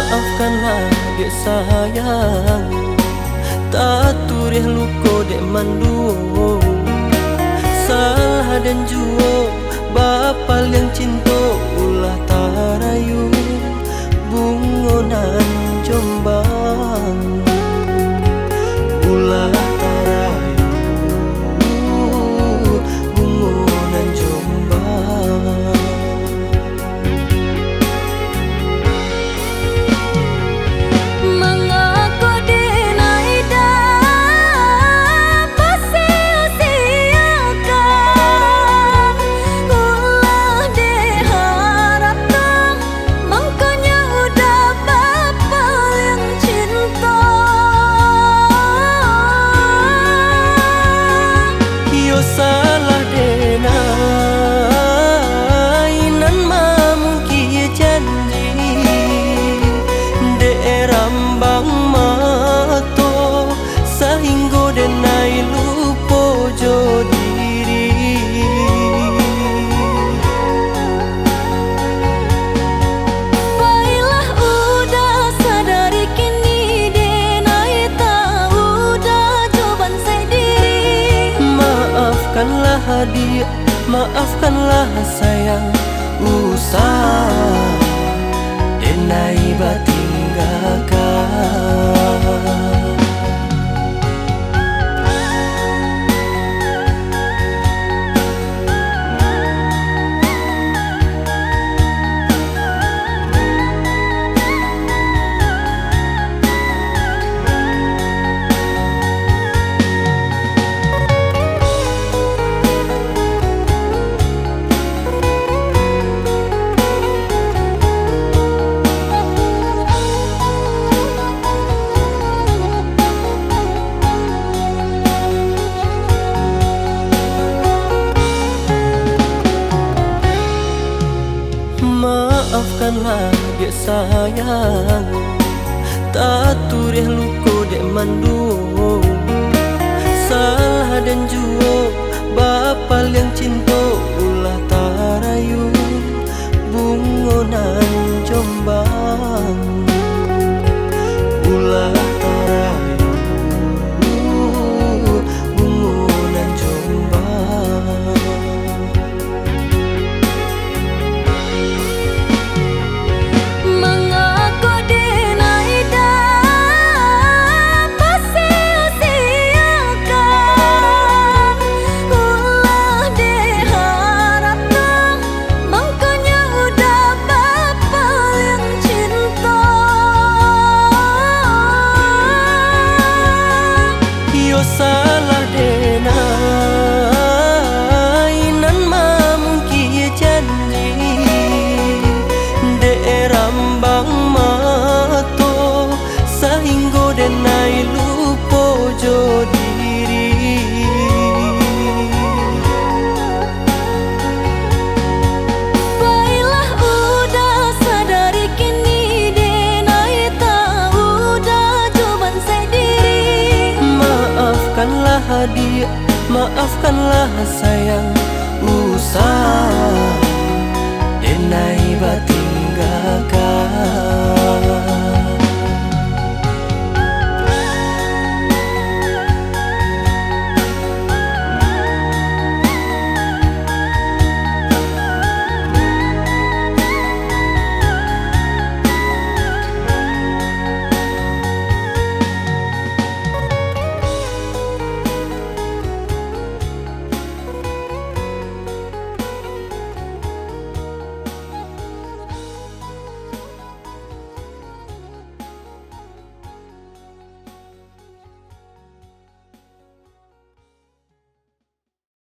Maafkanlah dek sayang, tak turih luko dek manduo. Salah dan juo bapal yang cinta ulah tarayu bungonan Jombang. Ulah tarayu bungonan Jombang. Salah dena inan mamungki janji de rambang mato sahinggo denai lupo jo diri. Baiklah udah sadari kini denai tak udah coban saya diri. Maafkanlah hadiah, maafkanlah sayang, usah denai batinggalkan. Maafkanlah dek sayang, tak turih luko dek manduo. Salah dan juo bapal yang cinta ulah tarayu bungonan Jombang. Ulah tarayu bungonan Jombang. Salah dena inan mamungki janji de rambang mato sahinggo denai lupo jo diri. Baiklah udah sadari kini denai tak udah coban saya diri. Maafkanlah hadiah, maafkanlah sayang, usah